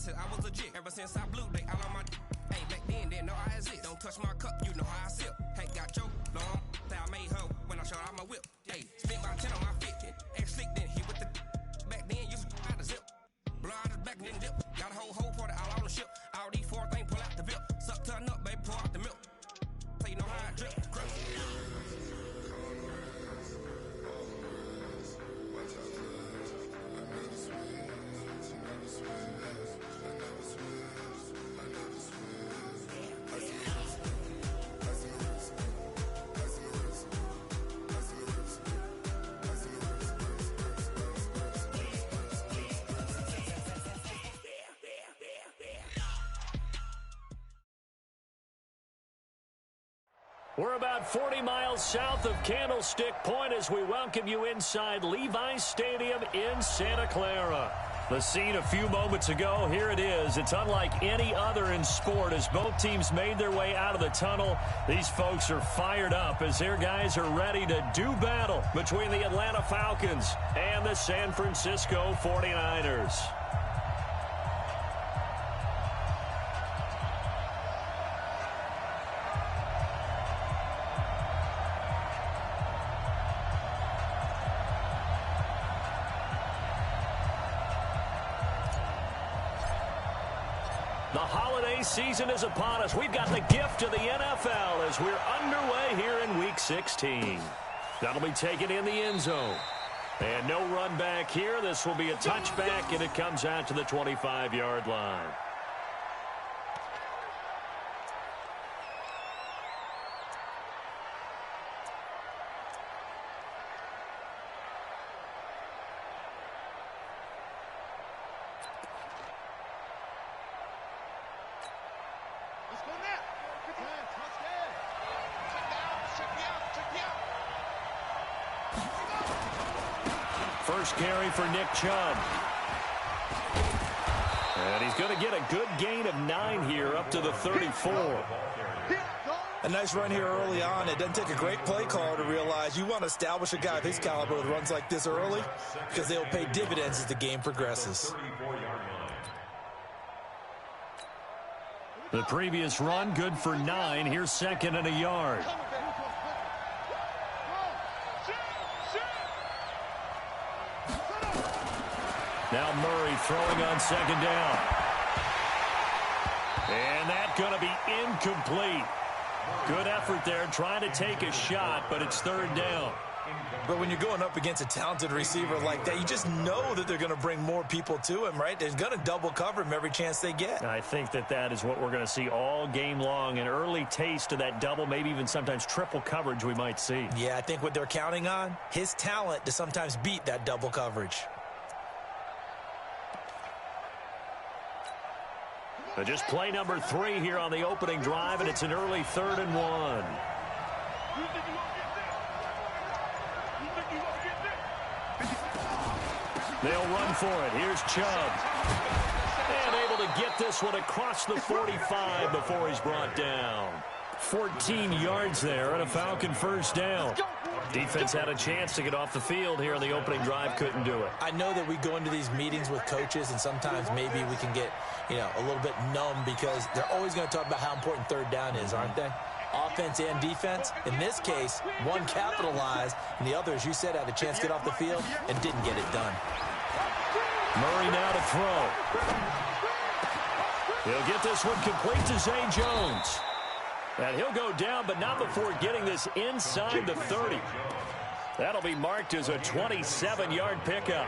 since I was a jit. Ever since I blew, they all on my. Hey, back then, didn't know I exist. Don't touch my cup, you know how I sip. Hey, got your long. That I made her when I showed out my whip. Hey, spent my 10 on my fit. Ex-slick, then hit with the. Back then, you out the zip. Blow out his back and then dip. Got a whole party all on the ship. All these four things pull out the bip. Suck, turn up, baby, pour out the milk. So you know how I drip. We're about 40 miles south of Candlestick Point as we welcome you inside Levi's Stadium in Santa Clara. The scene a few moments ago, here it is. It's unlike any other in sport as both teams made their way out of the tunnel. These folks are fired up as their guys are ready to do battle between the Atlanta Falcons and the San Francisco 49ers. The holiday season is upon us. We've got the gift of the NFL as we're underway here in Week 16. That'll be taken in the end zone. And no run back here. This will be a touchback, and it comes out to the 25-yard line. First carry for Nick Chubb. And he's going to get a good gain of 9 here up to the 34. A nice run here early on. It doesn't take a great play caller to realize you want to establish a guy of his caliber with runs like this early because they'll pay dividends as the game progresses. The previous run good for 9. Here's second and a yard. Now Murray throwing on second down. And that's going to be incomplete. Good effort there trying to take a shot, but it's third down. But when you're going up against a talented receiver like that, you just know that they're going to bring more people to him, right? They're going to double cover him every chance they get. I think that is what we're going to see all game long. An early taste of that double, maybe even sometimes triple coverage we might see. Yeah, I think what they're counting on, his talent to sometimes beat that double coverage. Just play number 3 here on the opening drive, and it's an early 3rd and 1. They'll run for it. Here's Chubb. And able to get this one across the 45 before he's brought down. 14 yards there and a Falcon first down. Defense had a chance to get off the field here on the opening drive, couldn't do it. I know that we go into these meetings with coaches, and sometimes maybe we can get, a little bit numb because they're always going to talk about how important third down is, aren't they? Offense and defense. In this case, one capitalized, and the other, as you said, had a chance to get off the field and didn't get it done. Murray now to throw. He'll get this one complete to Zay Jones. And he'll go down, but not before getting this inside the 30. That'll be marked as a 27-yard pickup.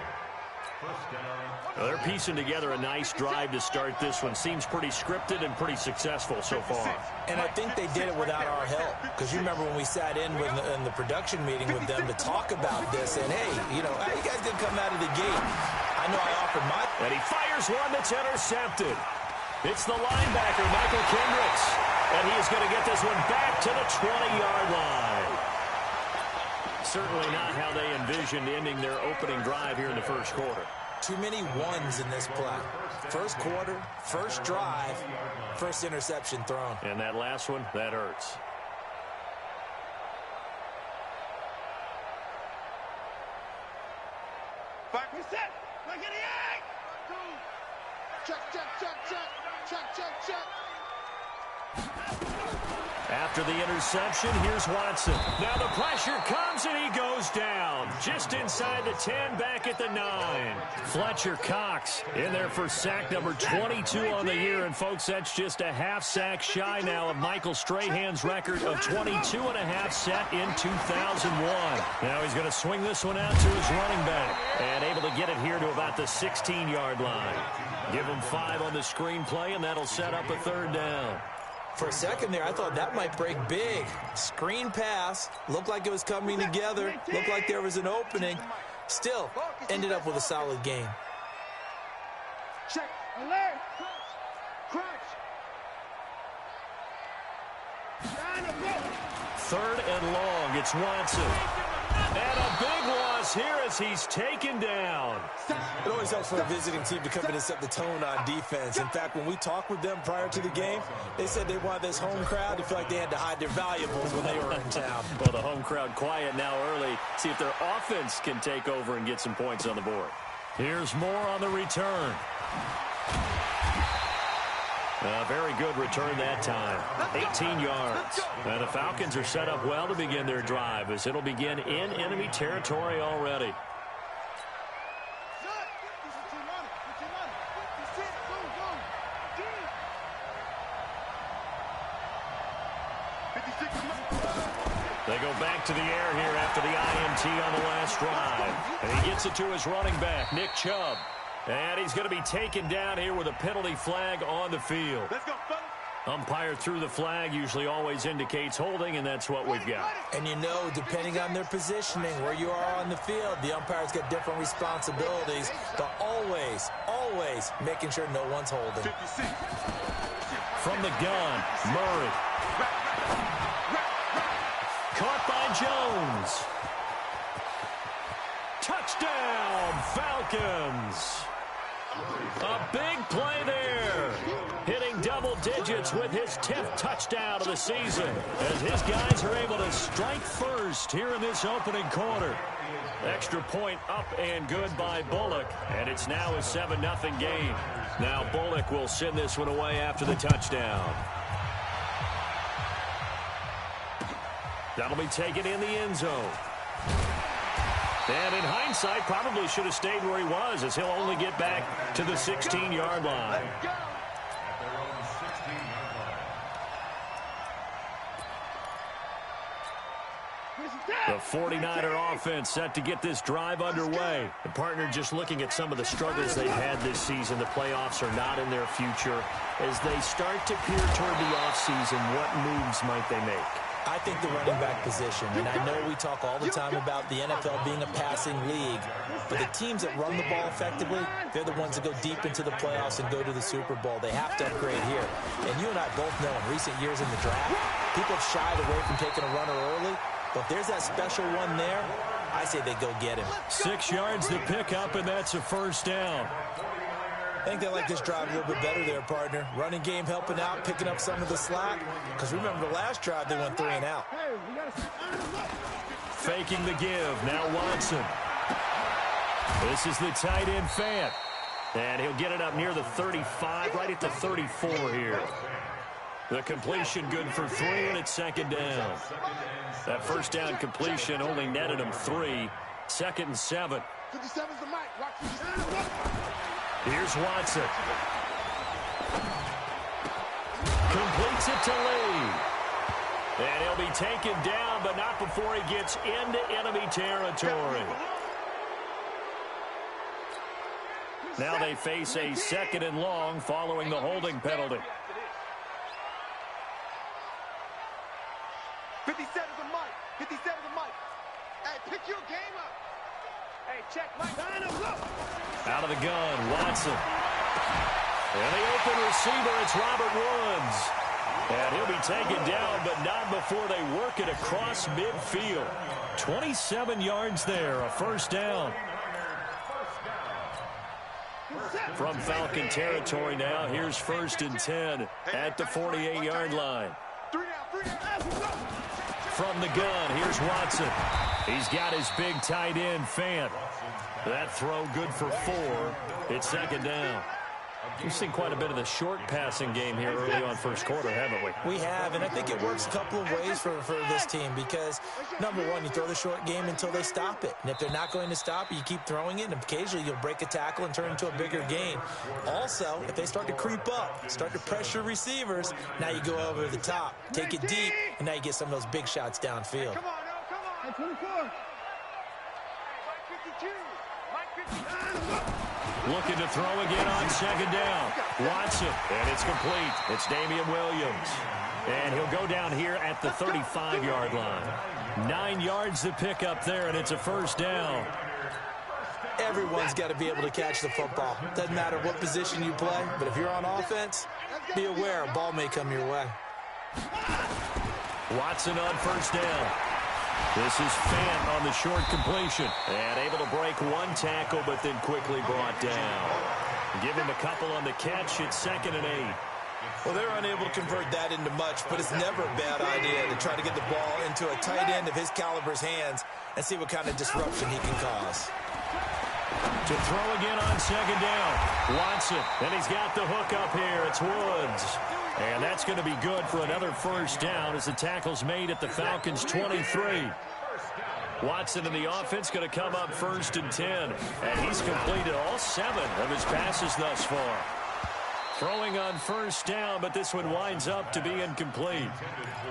Well, they're piecing together a nice drive to start this one. Seems pretty scripted and pretty successful so far. And I think they did it without our help. Because you remember when we sat in the production meeting with them to talk about this. And, hey, you guys didn't come out of the gate. I know I offered my... And he fires one that's intercepted. It's the linebacker, Michael Kendricks. And he is going to get this one back to the 20-yard line. Certainly not how they envisioned ending their opening drive here in the first quarter. Too many ones in this play. First quarter, first drive, first interception thrown. And that last one, that hurts. Back reset. Look at the egg. 2, After the interception, here's Watson. Now the pressure comes, and he goes down. Just inside the 10, back at the 9. Fletcher Cox in there for sack number 22 on the year. And, folks, that's just a half sack shy now of Michael Strahan's record of 22.5 set in 2001. Now he's going to swing this one out to his running back. And able to get it here to about the 16-yard line. Give him 5 on the screenplay, and that'll set up a 3rd down. For a second there, I thought that might break big. Screen pass. Looked like it was coming together. Looked like there was an opening. Still, ended up with a solid game. Check. Alert. Crouch. 3rd and long. It's Watson. And a big loss here as he's taken down. It always helps for a visiting team to come in and set the tone on defense. In fact, when we talked with them prior to the game, they said they wanted this home crowd to feel like they had to hide their valuables when they were in town. Well, the home crowd quiet now early. See if their offense can take over and get some points on the board. Here's more on the return. A very good return that time. 18 yards. And the Falcons are set up well to begin their drive as it'll begin in enemy territory already. They go back to the air here after the INT on the last drive. And he gets it to his running back, Nick Chubb. And he's going to be taken down here with a penalty flag on the field. Let's go, fellas. Umpire through the flag usually always indicates holding, and that's what we've got. And you know, depending on their positioning, where you are on the field, the umpires get different responsibilities, but always, always making sure no one's holding. 56. From the gun, Murray. Caught by Jones. Touchdown, Falcons. A big play there. Hitting double digits with his 10th touchdown of the season as his guys are able to strike first here in this opening quarter. Extra point up and good by Bullock, and it's now a 7-0 game. Now Bullock will send this one away after the touchdown. That'll be taken in the end zone. And in hindsight, probably should have stayed where he was as he'll only get back to the 16-yard line. The 49er offense set to get this drive underway. The partner just looking at some of the struggles they've had this season. The playoffs are not in their future. As they start to peer toward the offseason, what moves might they make? I think the running back position, and I know we talk all the time about the NFL being a passing league, but the teams that run the ball effectively, they're the ones that go deep into the playoffs and go to the Super Bowl. They have to upgrade here. And you and I both know in recent years in the draft, people have shied away from taking a runner early, but there's that special one there. I say they go get him. 6 yards to pick up, and that's a first down. I think they like this drive a little bit better there, partner. Running game helping out, picking up some of the slack. Because remember the last drive, they went 3 and out. Faking the give. Now Watson. This is the tight end Fant. And he'll get it up near the 35, right at the 34 here. The completion good for 3, and it's 2nd down. That first down completion only netted him 3. 2nd and 7. 57's the mic. Watch 57. Here's Watson. Completes it to Lee. And he'll be taken down, but not before he gets into enemy territory. Now they face a 2nd and long following the holding penalty. 57's the mic. 57's the mic. Hey, pick your game up. Hey, check Mike. Out of the gun, Watson. And the open receiver, it's Robert Woods. And he'll be taken down, but not before they work it across midfield. 27 yards there, a first down. From Falcon territory now, here's 1st and 10 at the 48-yard line. From the gun, here's Watson. He's got his big tight end, Fant. That throw good for 4. It's 2nd down. We've seen quite a bit of the short passing game here early on first quarter, haven't we? We have, and I think it works a couple of ways for this team because, number one, you throw the short game until they stop it. And if they're not going to stop it, you keep throwing it, and occasionally you'll break a tackle and turn it into a bigger gain. Also, if they start to creep up, start to pressure receivers, now you go over the top, take it deep, and now you get some of those big shots downfield. Come on, now, come on. 24. Mike 52. Mike 52. Looking to throw again on second down. Watson, and it's complete. It's Damian Williams. And he'll go down here at the 35-yard line. 9 yards to pick up there, and it's a first down. Everyone's got to be able to catch the football. Doesn't matter what position you play, but if you're on offense, be aware a ball may come your way. Watson on first down. This is Fant on the short completion. And able to break one tackle, but then quickly brought down. Give him a couple on the catch. It's 2nd and 8. Well, they're unable to convert that into much, but it's never a bad idea to try to get the ball into a tight end of his caliber's hands and see what kind of disruption he can cause. To throw again on second down. Watson, and he's got the hook up here. It's Woods. And that's going to be good for another first down as the tackle's made at the Falcons' 23. Watson in the offense going to come up 1st and 10. And he's completed all 7 of his passes thus far. Throwing on first down, but this one winds up to be incomplete.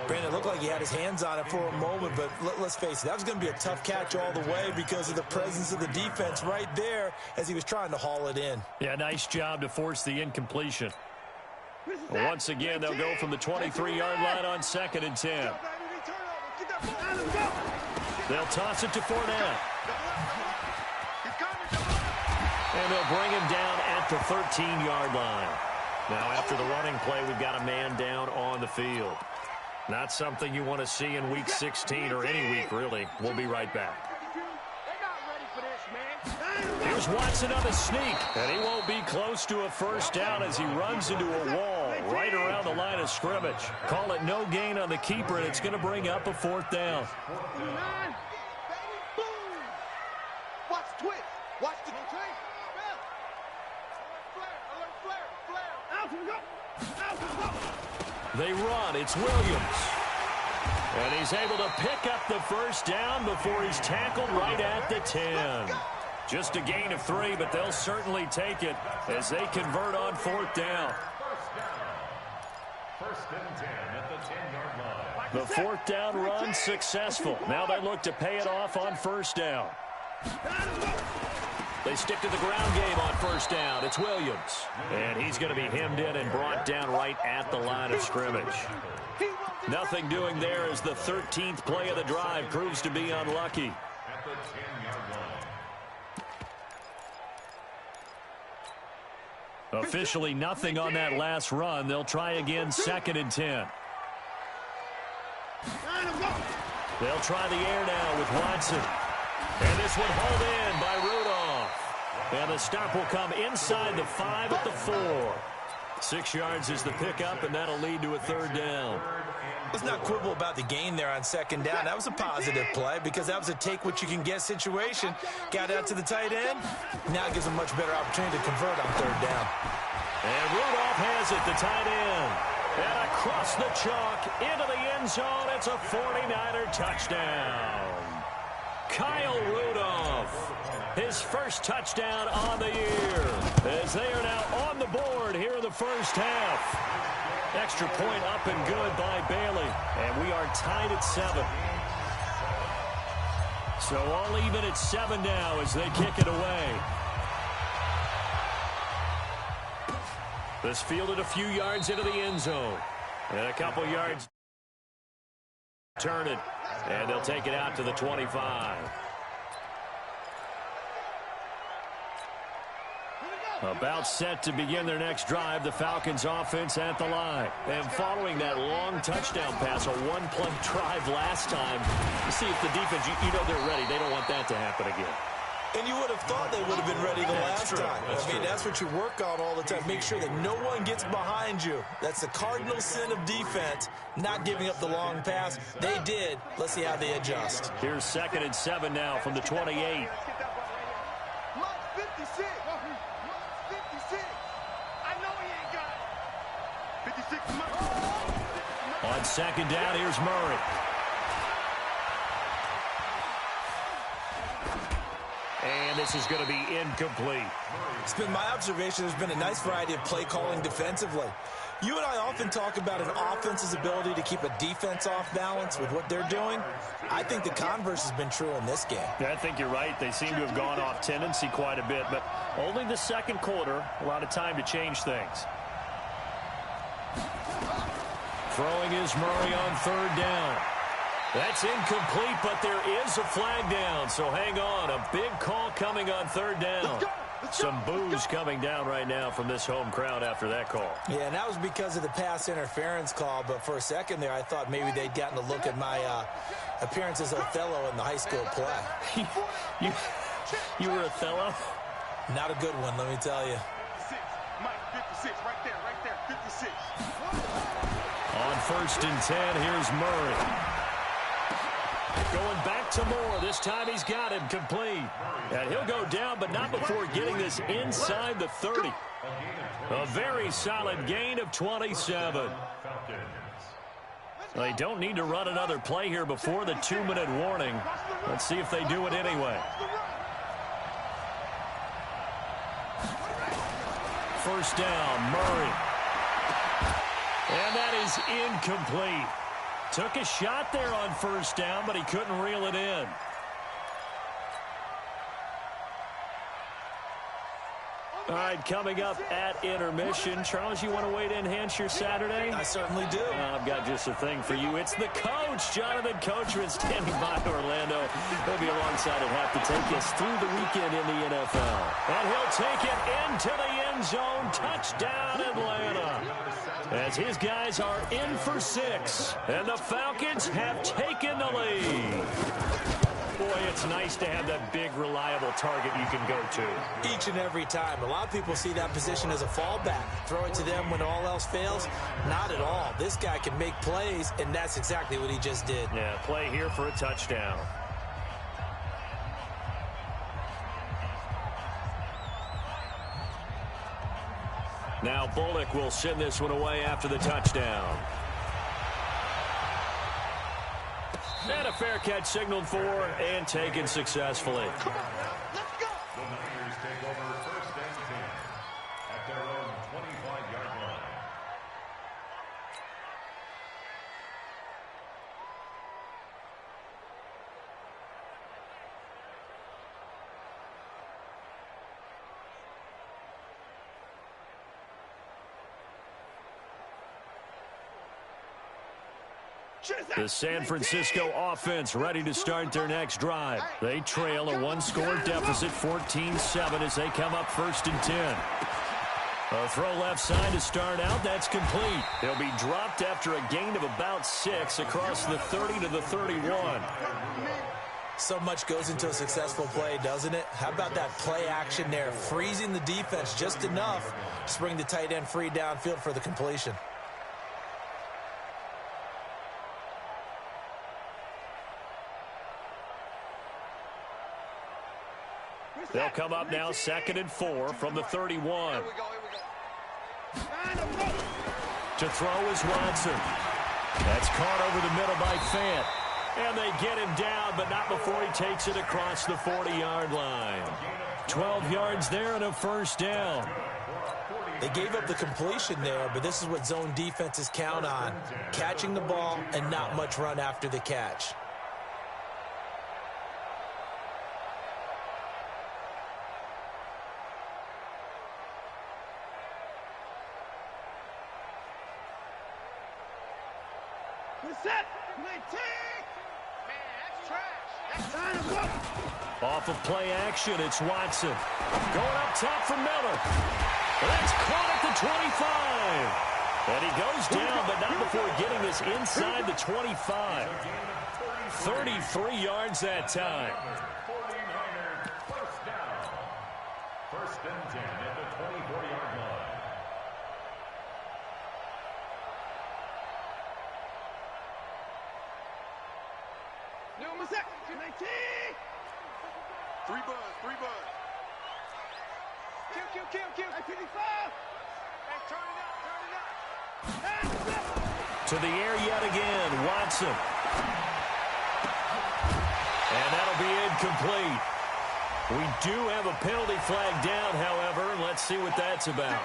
Brandon, it looked like he had his hands on it for a moment, but let's face it, that was going to be a tough catch all the way because of the presence of the defense right there as he was trying to haul it in. Yeah, nice job to force the incompletion. Once again, they'll go from the 23-yard line on 2nd and 10. They'll toss it to Fournette. And they'll bring him down at the 13-yard line. Now, after the running play, we've got a man down on the field. Not something you want to see in Week 16 or any week, really. We'll be right back. Here's Watson on the sneak, and he won't be close to a first down as he runs into a wall right around the line of scrimmage. Call it no gain on the keeper, and it's going to bring up a 4th down. Watch the twist. Watch the They run. It's Williams. And he's able to pick up the first down before he's tackled right at the 10. Just a gain of 3, but they'll certainly take it as they convert on 4th down. The 4th down run successful. Now they look to pay it off on first down. They stick to the ground game on first down. It's Williams. And he's going to be hemmed in and brought down right at the line of scrimmage. Nothing doing there as the 13th play of the drive proves to be unlucky. Officially nothing on that last run. They'll try again 2nd and 10. They'll try the air now with Watson. And this one hauled in by Rudolph. And the stop will come inside the 5 at the 4. 6 yards is the pickup, and that'll lead to a 3rd down. Let's not quibble about the gain there on 2nd down. That was a positive play because that was a take-what-you-can-get situation. Got out to the tight end. Now it gives a much better opportunity to convert on 3rd down. And Rudolph has it, the tight end. And across the chalk, into the end zone. It's a 49er touchdown. Kyle Rudolph, his first touchdown on the year, as they are now on the board here in the first half. Extra point up and good by Bailey, and we are tied at 7. So all even at 7 now as they kick it away. This fielded a few yards into the end zone, and a couple yards. Turn it, and they'll take it out to the 25. About set to begin their next drive, the Falcons offense at the line. And following that long touchdown pass, a one-play drive last time, you see if the defense, you know they're ready. They don't want that to happen again. And you would have thought they would have been ready the last time. I mean, that's what you work on all the time. Make sure that no one gets behind you. That's the cardinal sin of defense, not giving up the long pass. They did. Let's see how they adjust. Here's 2nd and 7 now from the 28. On second down, here's Murray. And this is going to be incomplete. It's been my observation there's been a nice variety of play calling defensively. You and I often talk about an offense's ability to keep a defense off balance with what they're doing. I think the converse has been true in this game. Yeah, I think you're right. They seem to have gone off tendency quite a bit, but only the second quarter, a lot of time to change things. Throwing is Murray on third down. That's incomplete, but there is a flag down, so hang on. A big call coming on third down. Some boos coming down right now from this home crowd after that call. Yeah, and that was because of the pass interference call, but for a second there I thought maybe they'd gotten a look at my appearance as Othello in the high school play. You were Othello? Not a good one, let me tell you. 56, Mike, 56, right there, 56. On first and 10, here's Murray. Going back to Moore. This time he's got him complete. And he'll go down, but not before getting this inside the 30. A very solid gain of 27. They don't need to run another play here before the 2-minute warning. Let's see if they do it anyway. First down, Murray. And that is incomplete. Took a shot there on first down, but he couldn't reel it in. All right, coming up at intermission. Charles, you want to wait to enhance your Saturday? I certainly do. I've got just a thing for you. It's the coach, Jonathan Coachman, standing by Orlando. He'll be alongside and have to take us through the weekend in the NFL. And he'll take it into the end zone. Touchdown, Atlanta. As his guys are in for 6, and the Falcons have taken the lead. Boy, it's nice to have that big, reliable target you can go to. Each and every time. A lot of people see that position as a fallback. Throw it to them when all else fails. Not at all. This guy can make plays, and that's exactly what he just did. Yeah, play here for a touchdown. Now Bullock will send this one away after the touchdown. And a fair catch signaled for and taken successfully. Come on, let's go. The Niners take over first and 10 at their own 25-yard line. The San Francisco offense ready to start their next drive. They trail a one-score deficit, 14-7, as they come up first and 10. A throw left side to start out. That's complete. He'll be dropped after a gain of about 6 across the 30 to the 31. So much goes into a successful play, doesn't it? How about that play action there? Freezing the defense just enough to bring the tight end free downfield for the completion. They'll come up now, 2nd and 4 from the 31. Here we go. To throw is Watson. That's caught over the middle by Fant. And they get him down, but not before he takes it across the 40-yard line. 12 yards there and a first down. They gave up the completion there, but this is what zone defenses count on. Catching the ball and not much run after the catch. Set. Man, that's trash. That's time to go. Off of play action, it's Watson. Going up top for Miller. That's caught at the 25. And he goes down, but not before getting this inside the 25. 33 yards that time. 49ers first down. First and 10 at the 24-yard line. Number 19. Three buzz. Kill. At 55. Hey, turn it up. To the air yet again, Watson. And that'll be incomplete. We do have a penalty flag down, however, and let's see what that's about.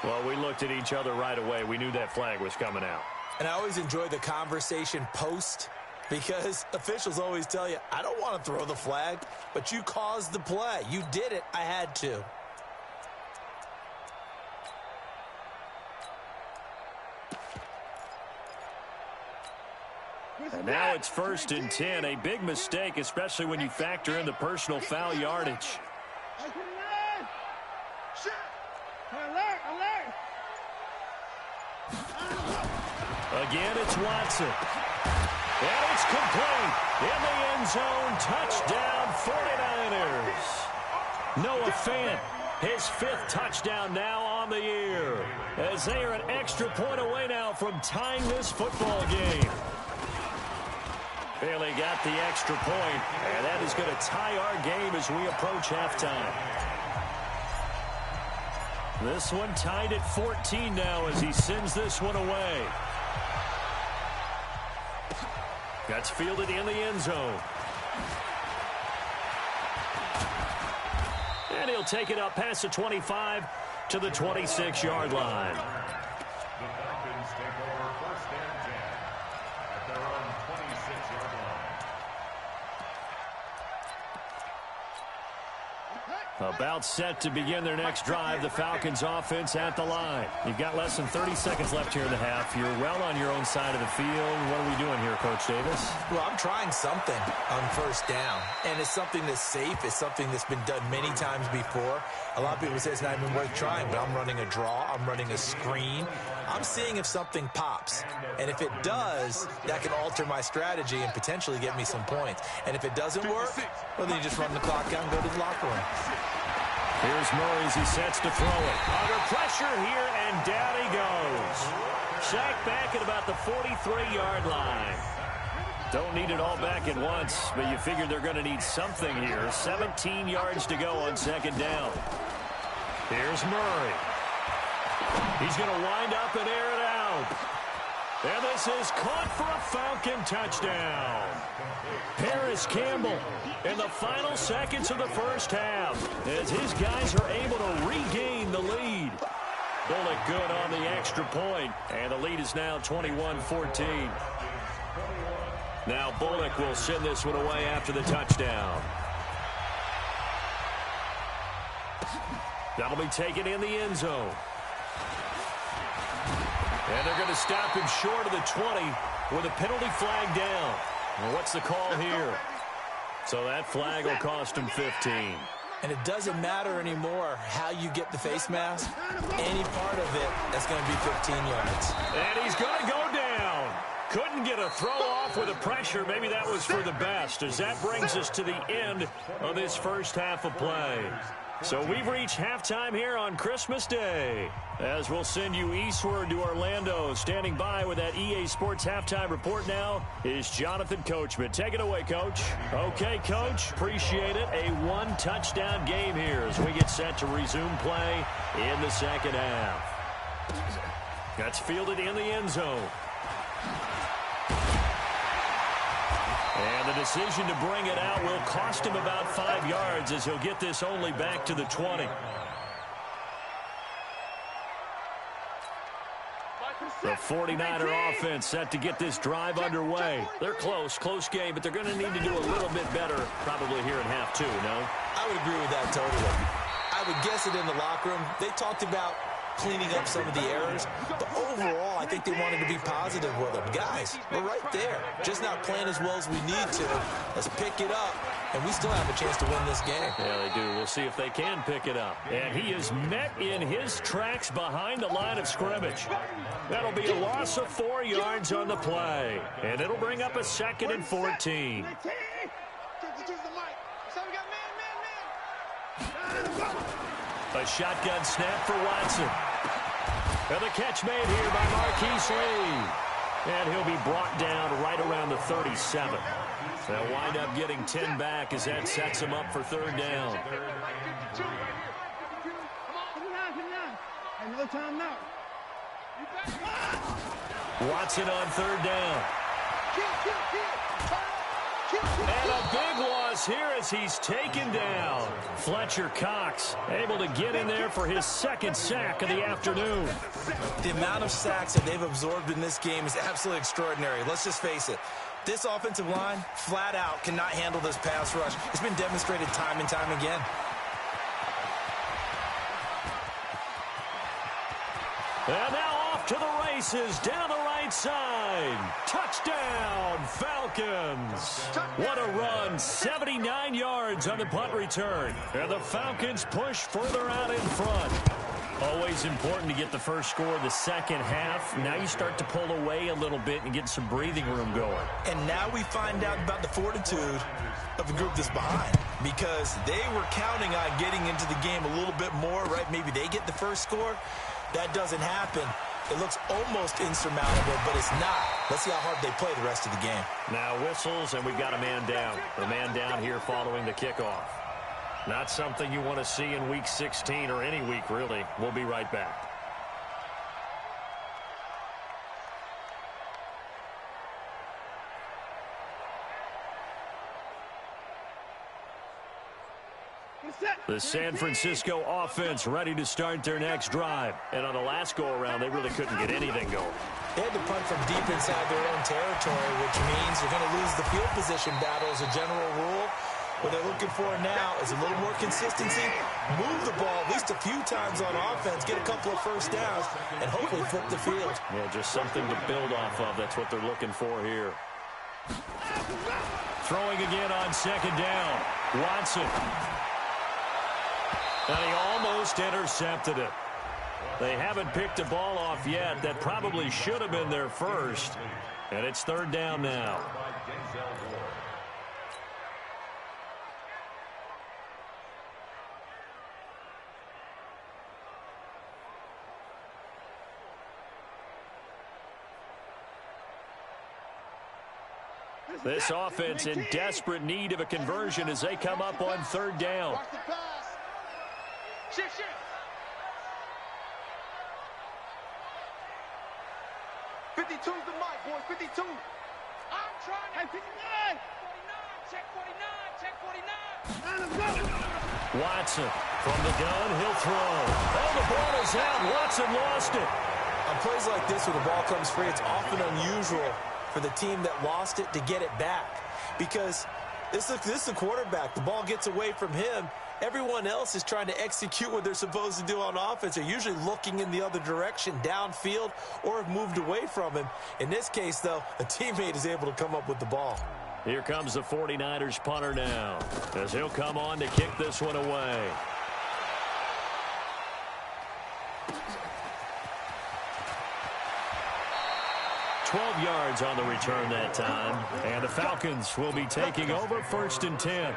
Well, we looked at each other right away. We knew that flag was coming out. And I always enjoy the conversation post, because officials always tell you, I don't want to throw the flag, but you caused the play. You did it. I had to. And now it's 1st and 10. A big mistake, especially when you factor in the personal foul yardage. Again, it's Watson. And it's complete. In the end zone, touchdown 49ers. Noah Fant, his 5th touchdown now on the year, as they are an extra point away now from tying this football game. Bailey got the extra point, and that is going to tie our game as we approach halftime. This one tied at 14 now as he sends this one away. That's fielded in the end zone. And he'll take it up past the 25 to the 26-yard line. The Falcons take over 1st and 10 at their own 26-yard line. About set to begin their next drive. The Falcons offense at the line. You've got less than 30 seconds left here in the half. You're well on your own side of the field. What are we doing here, Coach Davis? Well, I'm trying something on 1st down, and it's something that's safe. It's something that's been done many times before. A lot of people say it's not even worth trying, but I'm running a draw. I'm running a screen. I'm seeing if something pops, and if it does, that can alter my strategy and potentially get me some points. And if it doesn't work, well, then you just run the clock out and go to the locker room. Here's Murray as he sets to throw it. Under pressure here, and down he goes. Sacked back at about the 43-yard line. Don't need it all back at once, but you figure they're going to need something here. 17 yards to go on 2nd down. Here's Murray. He's going to wind up and air it out. And this is caught for a Falcon touchdown. Paris Campbell in the final seconds of the 1st half, as his guys are able to regain the lead. Bullock good on the extra point, and the lead is now 21-14. Now Bullock will send this one away after the touchdown. That'll be taken in the end zone. And they're going to stop him short of the 20 with a penalty flag down. Well, what's the call here? So that flag will cost him 15. And it doesn't matter anymore how you get the face mask. Any part of it, that's going to be 15 yards. And he's going to go down. Couldn't get a throw off with the pressure. Maybe that was for the best, as that brings us to the end of this 1st half of play. So we've reached halftime here on Christmas Day, as we'll send you eastward to Orlando. Standing by with that EA Sports halftime report now is Jonathan Coachman. Take it away, Coach. Okay, Coach, appreciate it. A 1-touchdown game here as we get set to resume play in the 2nd half. That's fielded in the end zone. And the decision to bring it out will cost him about 5 yards, as he'll get this only back to the 20. The 49er offense set to get this drive underway. They're close game, but they're going to need to do a little bit better probably here in half 2, no? I would agree with that totally. I would guess it in the locker room. They talked about cleaning up some of the errors, but overall, I think they wanted to be positive with them. Guys, we're right there. Just not playing as well as we need to. Let's pick it up, and we still have a chance to win this game. Yeah, they do. We'll see if they can pick it up. And he is met in his tracks behind the line of scrimmage. That'll be a loss of 4 yards on the play, and it'll bring up a 2nd and 14. A shotgun snap for Watson. And the catch made here by Marquise Lee. And he'll be brought down right around the 37. They'll wind up getting 10 back as that sets him up for 3rd down. Another timeout. Watson on third down. And a big loss here as he's taken down. Fletcher Cox able to get in there for his second sack of the afternoon. The amount of sacks that they've absorbed in this game is absolutely extraordinary. Let's just face it. This offensive line, flat out, cannot handle this pass rush. It's been demonstrated time and time again. And now off to the races down the right side. Touchdown, Falcons. What a run. 79 yards on the punt return. And the Falcons push further out in front. Always important to get the first score of the second half. Now you start to pull away a little bit and get some breathing room going. And now we find out about the fortitude of the group that's behind, because they were counting on getting into the game a little bit more, right? Maybe they get the first score. That doesn't happen. It looks almost insurmountable, but it's not. Let's see how hard they play the rest of the game. Now whistles, and we've got a man down. The man down here following the kickoff. Not something you want to see in Week 16 or any week, really. We'll be right back. The San Francisco offense ready to start their next drive. And on the last go-around, they really couldn't get anything going. They had to punt from deep inside their own territory, which means you're going to lose the field position battle as a general rule. What they're looking for now is a little more consistency, move the ball at least a few times on offense, get a couple of first downs, and hopefully flip the field. Yeah, just something to build off of. That's what they're looking for here. Throwing again on second down. Watson. And he almost intercepted it. They haven't picked the ball off yet. That probably should have been their first. And it's third down now. This offense in desperate need of a conversion as they come up on third down. Shift. 52's the mic, boys. 52. I'm trying. Hey, 59. 49. Check 49. Check 49. Watson from the gun. He'll throw. Oh, the ball is out. Watson lost it. On plays like this where the ball comes free, it's often unusual for the team that lost it to get it back, because this is the quarterback. The ball gets away from him. Everyone else is trying to execute what they're supposed to do on offense. They're usually looking in the other direction, downfield, or have moved away from him. In this case, though, a teammate is able to come up with the ball. Here comes the 49ers punter now, as he'll come on to kick this one away. $12 yards on the return that time. And the Falcons will be taking over first and 10.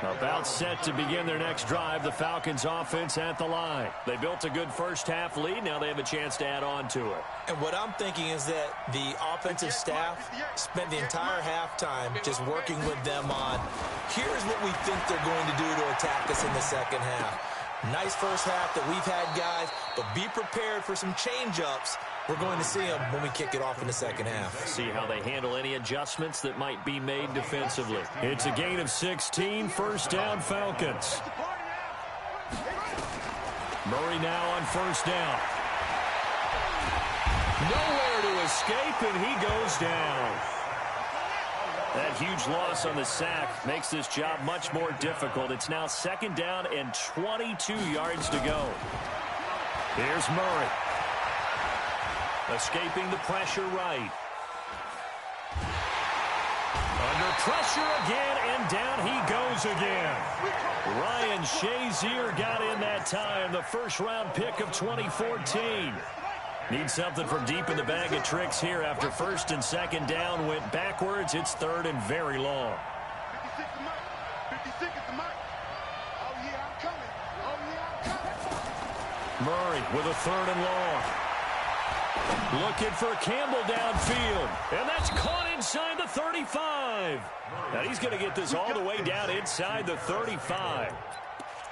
About set to begin their next drive. The Falcons offense at the line. They built a good first half lead. Now they have a chance to add on to it. And what I'm thinking is that the offensive staff spent the entire halftime just working with them on, here's what we think they're going to do to attack us in the second half. Nice first half that we've had, guys, but be prepared for some change-ups. We're going to see them when we kick it off in the second half. See how they handle any adjustments that might be made defensively. It's a gain of 16, first down Falcons. Murray now on first down. Nowhere to escape, and he goes down. That huge loss on the sack makes this job much more difficult. It's now second down and 22 yards to go. Here's Murray. Escaping the pressure right. Under pressure again, and down he goes again. Ryan Shazier got in that time, the first-round pick of 2014. Needs something from deep in the bag of tricks here after first and second down went backwards. It's third and very long. 56 is the mic. 56 is the mic. Oh, yeah, I'm coming. Oh, yeah, I'm coming. Murray with a third and long. Looking for Campbell downfield. And that's caught inside the 35. Now he's going to get this all the way down inside the 35.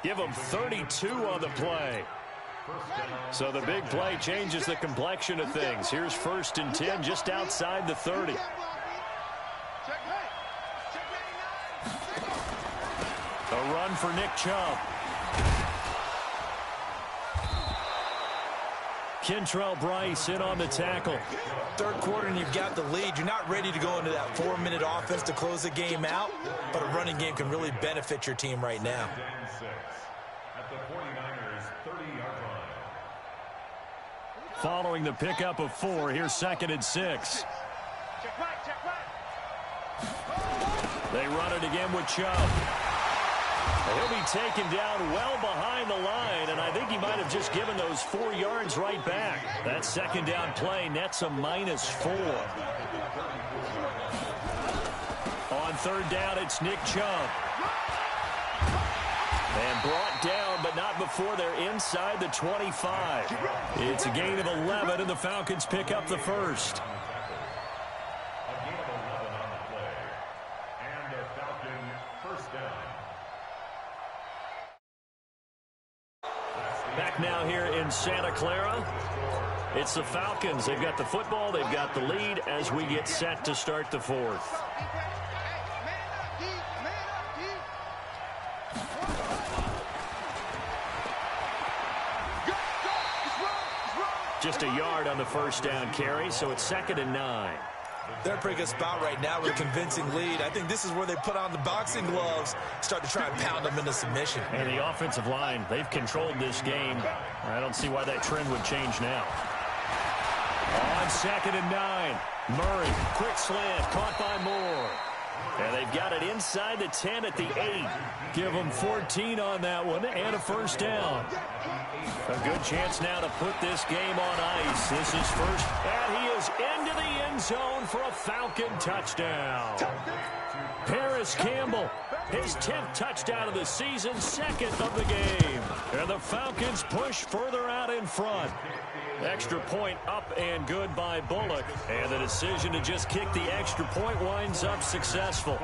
Give him 32 on the play. So the big play changes the complexion of things. Here's 1st and 10 just outside the 30. A run for Nick Chubb. Kentrell Bryce in on the tackle. Third quarter and you've got the lead. You're not ready to go into that 4-minute offense to close the game out, but a running game can really benefit your team right now. At the 49ers 30-yard line. Following the pickup of 4, here's 2nd and 6. They run it again with Chubb. He'll be taken down well behind the line, and I think he might have just given those 4 yards right back. That 2nd down play nets a -4. On 3rd down, it's Nick Chubb. And brought down, but not before they're inside the 25. It's a gain of 11, and the Falcons pick up the 1st. A gain of 11 on the play. And a Falcon 1st down. Back now here in Santa Clara. It's the Falcons. They've got the football. They've got the lead as we get set to start the 4th. Just a yard on the 1st down carry, so it's 2nd and 9. They're in a pretty good spot right now with a convincing lead. I think this is where they put on the boxing gloves, start to try and pound them into submission. And the offensive line, they've controlled this game. I don't see why that trend would change now. On 2nd and 9, Murray, quick slant, caught by Moore. And they've got it inside the 10 at the 8. Give them 14 on that one and a 1st down. A good chance now to put this game on ice. This is 1st, and he is into the end zone for a Falcon touchdown. Paris Campbell, his 10th touchdown of the season, 2nd of the game. And the Falcons push further out in front. Extra point up and good by Bullock. And the decision to just kick the extra point winds up successful.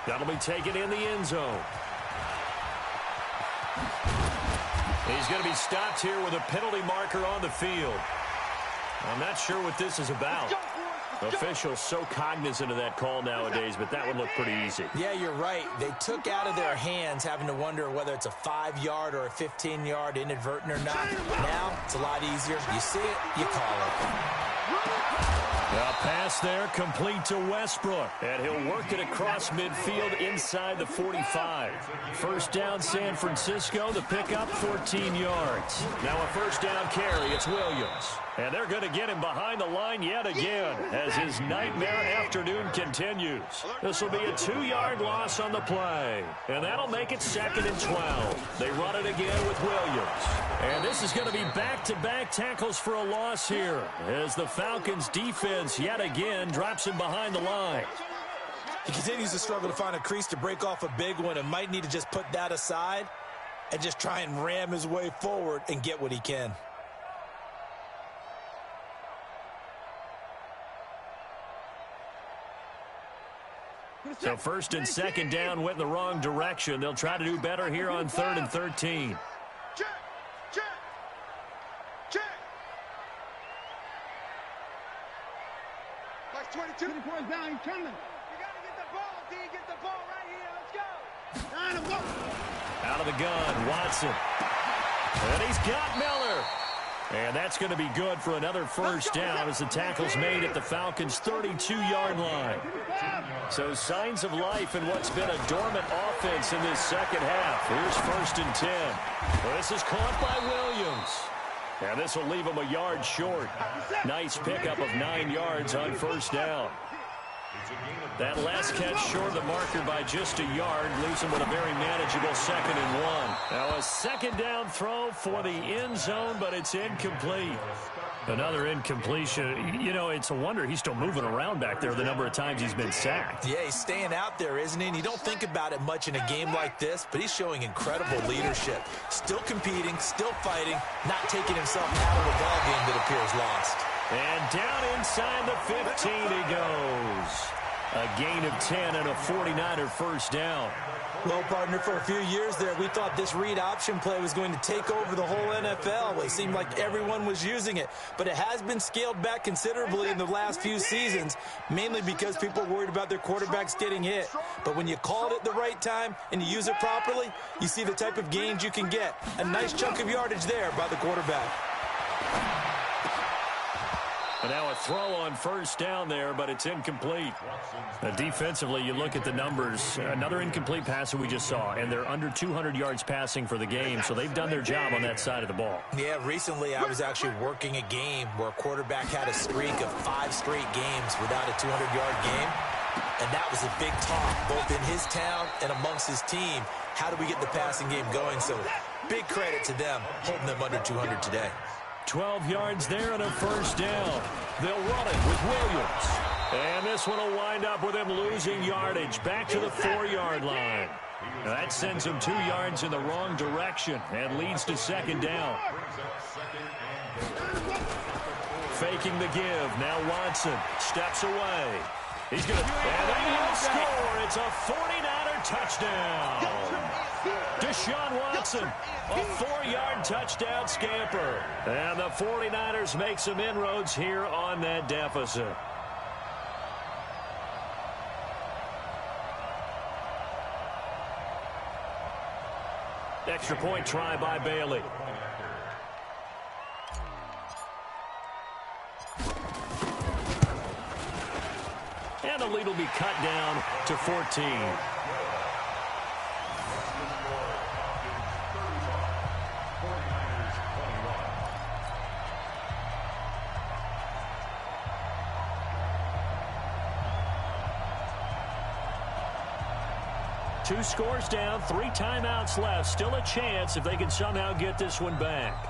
That'll be taken in the end zone. He's going to be stopped here with a penalty marker on the field. I'm not sure what this is about. Officials so cognizant of that call nowadays, but that would look pretty easy. Yeah, you're right. They took out of their hands having to wonder whether it's a 5-yard or a 15-yard inadvertent or not. Now, it's a lot easier. You see it, you call it. A pass there complete to Westbrook, and he'll work it across midfield inside the 45. 1st down San Francisco, the pickup 14 yards. Now a 1st down carry, it's Williams. And they're going to get him behind the line yet again as his nightmare afternoon continues. This will be a 2-yard loss on the play, and that'll make it 2nd and 12. They run it again with Williams. And this is going to be back-to-back tackles for a loss here as the Falcons defense yet again drops him behind the line. He continues to struggle to find a crease to break off a big one and might need to just put that aside and just try and ram his way forward and get what he can. So 1st and 2nd down went in the wrong direction. They'll try to do better here on 3rd and 13. Check. Like 22. 24 down, he's coming. You got to get the ball, D. Get the ball right here. Let's go. Out of the gun, Watson. And he's got Miller. And that's going to be good for another 1st down as the tackle's made at the Falcons' 32-yard line. So signs of life in what's been a dormant offense in this 2nd half. Here's 1st and 10. Well, this is caught by Williams. And this will leave him a yard short. Nice pickup of 9 yards on 1st down. That last catch short of the marker by just a yard leaves him with a very manageable 2nd and 1. Now a 2nd down throw for the end zone, but it's incomplete. Another incompletion. You know, it's a wonder he's still moving around back there the number of times he's been sacked. Yeah, he's staying out there, isn't he? And you don't think about it much in a game like this, but he's showing incredible leadership. Still competing, still fighting, not taking himself out of a ball game that appears lost. And down inside the 15 he goes. A gain of 10 and a 49er 1st down. Well, partner, for a few years there, we thought this read option play was going to take over the whole NFL. It seemed like everyone was using it, but it has been scaled back considerably in the last few seasons, mainly because people are worried about their quarterbacks getting hit. But when you call it at the right time and you use it properly, you see the type of gains you can get. A nice chunk of yardage there by the quarterback. And now a throw on first down there, but it's incomplete. Defensively, you look at the numbers. Another incomplete pass that we just saw, and they're under 200 yards passing for the game, so they've done their job on that side of the ball. Yeah, recently I was actually working a game where a quarterback had a streak of 5 straight games without a 200-yard game, and that was a big talk, both in his town and amongst his team. How do we get the passing game going? So big credit to them, holding them under 200 today. 12 yards there and a first down. They'll run it with Williams. And this one will wind up with him losing yardage back to the 4-yard line. Now that sends him 2 yards in the wrong direction and leads to second down. Faking the give. Now Watson steps away. He's going to, and they will score. It's a 49er touchdown. Deshaun Watson, a 4-yard touchdown scamper. And the 49ers make some inroads here on that deficit. Extra point try by Bailey. And the lead will be cut down to 14. Two scores down, 3 timeouts left. Still a chance if they can somehow get this one back.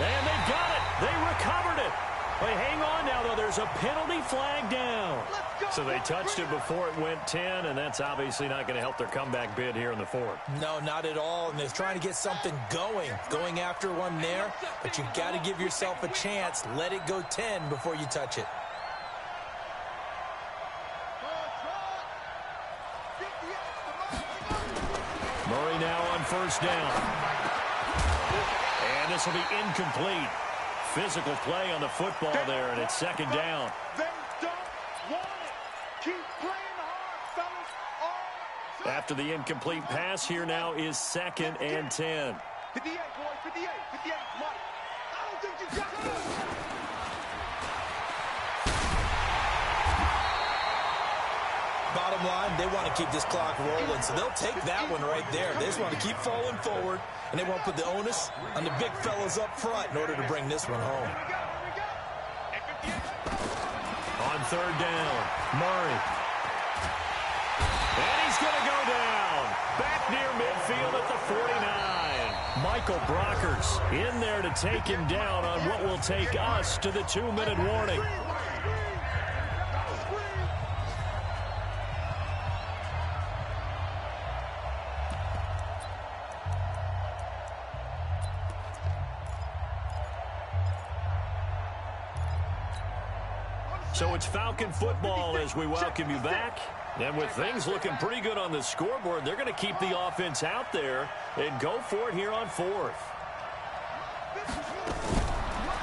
And they got it. They recovered it. They hang on now, though. There's a penalty flag down. So they touched it before it went 10, and that's obviously not going to help their comeback bid here in the 4th. No, not at all. And they're trying to get something going after one there. But you've got to give yourself a chance. Let it go 10 before you touch it. Murray now on first down. And this will be incomplete. Physical play on the football there, and it's second down. After the incomplete pass, here now is 2nd and 10. 58, boy, 58, 58, Mike. I don't think you got it. Bottom line, they want to keep this clock rolling, so they'll take that one right there. They just want to keep falling forward, and they won't put the onus on the big fellas up front in order to bring this one home. On third down, Murray. And he's going to go down. Back near midfield at the 49. Michael Brockers in there to take him down on what will take us to the 2-minute warning. So it's Falcon football as we welcome you back. And with things looking pretty good on the scoreboard, they're going to keep the offense out there and go for it here on 4th.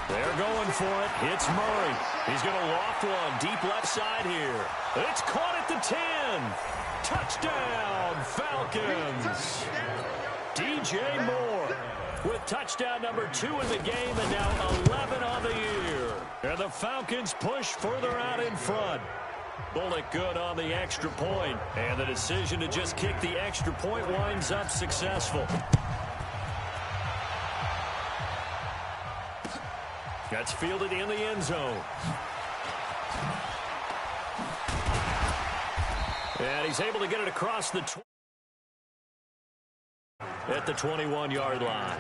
They're going for it. It's Murray. He's going to loft one deep left side here. It's caught at the 10. Touchdown, Falcons. DJ Moore with touchdown number 2 in the game and now 11 on the year. And the Falcons push further out in front. Bullock good on the extra point, and the decision to just kick the extra point winds up successful. That's fielded in the end zone. And he's able to get it across the at the 21-yard line.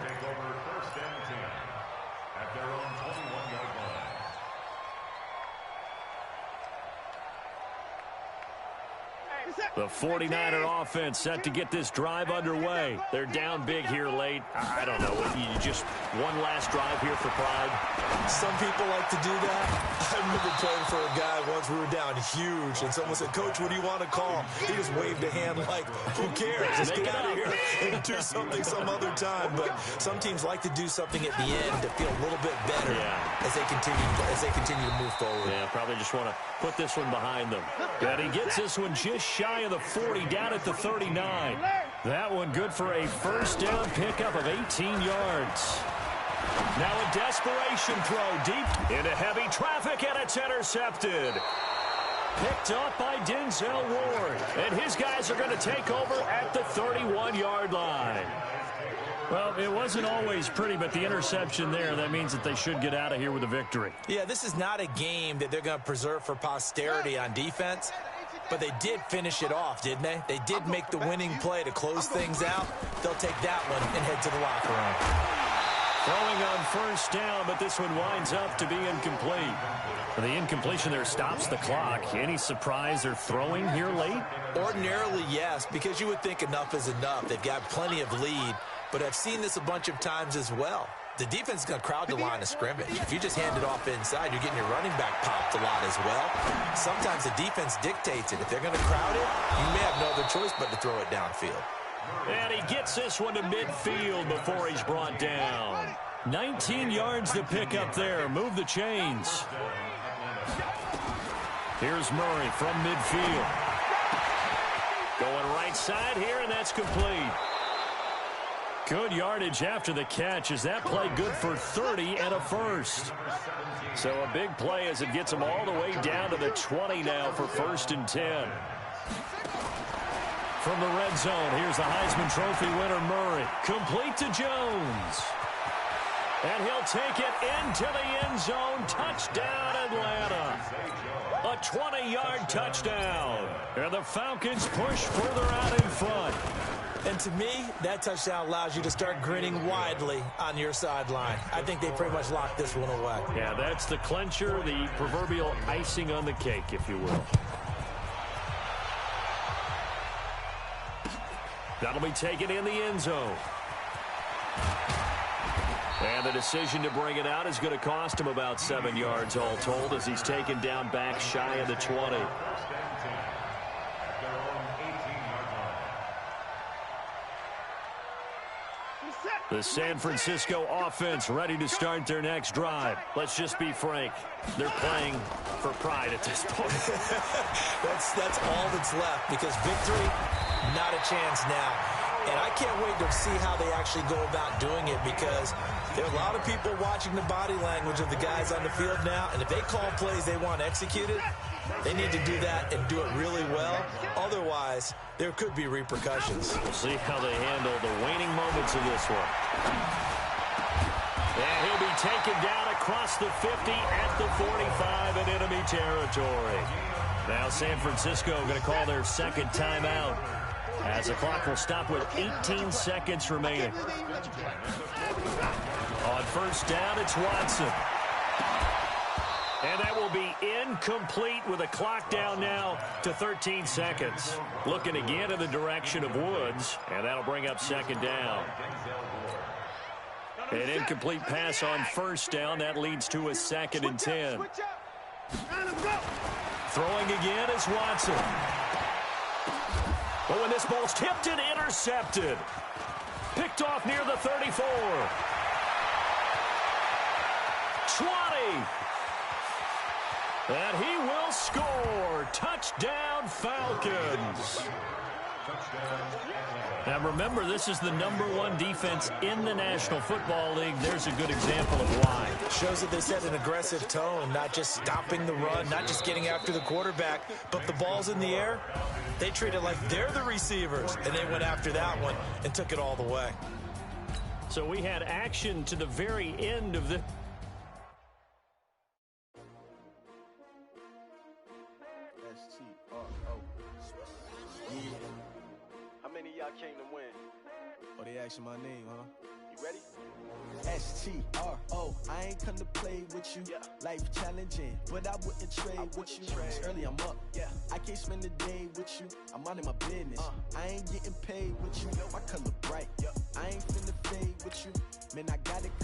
The 49er offense set to get this drive underway. They're down big here late. I don't know. You just one last drive here for pride. Some people like to do that. I remember playing for a guy once. We were down huge, and someone said, "Coach, what do you want to call?" He just waved a hand like, "Who cares? Let's get out of here and do something some other time." But some teams like to do something at the end to feel a little bit better as they continue to move forward. Yeah, probably just want to put this one behind them. And he gets this one just shy of the 40, down at the 39. That one good for a first down pickup of 18 yards. Now a desperation throw deep into heavy traffic, and it's intercepted. Picked up by Denzel Ward. And his guys are going to take over at the 31-yard line. Well, it wasn't always pretty, but the interception there, that means that they should get out of here with a victory. Yeah, this is not a game that they're going to preserve for posterity on defense, but they did finish it off, didn't they? They did make the winning play to close things out. They'll take that one and head to the locker room. Throwing on first down, but this one winds up to be incomplete. The incompletion there stops the clock. Any surprise they're throwing here late? Ordinarily, yes, because you would think enough is enough. They've got plenty of lead. But I've seen this a bunch of times as well. The defense is going to crowd the line of scrimmage. If you just hand it off inside, you're getting your running back popped a lot as well. Sometimes the defense dictates it. If they're going to crowd it, you may have no other choice but to throw it downfield. And he gets this one to midfield before he's brought down. 19 yards to pick up there. Move the chains. Here's Murray from midfield. Going right side here, and that's complete. Good yardage after the catch as that play good for 30 and a first. So a big play as it gets them all the way down to the 20 now for 1st and 10. From the red zone, here's the Heisman Trophy winner Murray. Complete to Jones. And he'll take it into the end zone. Touchdown, Atlanta. A 20-yard touchdown. And the Falcons push further out in front. And to me, that touchdown allows you to start grinning widely on your sideline. I think they pretty much locked this one away. Yeah, that's the clincher, the proverbial icing on the cake, if you will. That'll be taken in the end zone. And the decision to bring it out is going to cost him about 7 yards all told as he's taken down back shy of the 20. The San Francisco offense ready to start their next drive. Let's just be frank. They're playing for pride at this point. That's all that's left because victory, not a chance now. And I can't wait to see how they actually go about doing it because there are a lot of people watching the body language of the guys on the field now. And if they call plays they want executed, they need to do that and do it really well. Otherwise, there could be repercussions. We'll see how they handle the waning moments of this one. And he'll be taken down across the 50 at the 45 in enemy territory. Now San Francisco going to call their second timeout as the clock will stop with 18 seconds remaining. On first down, it's Watson. And that will be incomplete with a clock down now to 13 seconds. Looking again in the direction of Woods, and that'll bring up second down. An incomplete pass on first down. That leads to a 2nd and 10. Throwing again is Watson. But when this ball's tipped and intercepted. Picked off near the 34. 20. And he will score. Touchdown, Falcons. Now remember, this is the #1 defense in the National Football League. There's a good example of why. Shows that they set an aggressive tone, not just stopping the run, not just getting after the quarterback, but the ball's in the air. They treat it like they're the receivers, and they went after that one and took it all the way. So we had action to the very end of the... How many of y'all came to win? Oh, they asking my name, huh? You ready? STRO, I ain't come to play with you. Life challenging, but I wouldn't trade with you. It's early, I'm up. I can't spend the day with you. I'm minding my business. I ain't getting paid with you. My color bright. I ain't finna fade with you. Man, I got it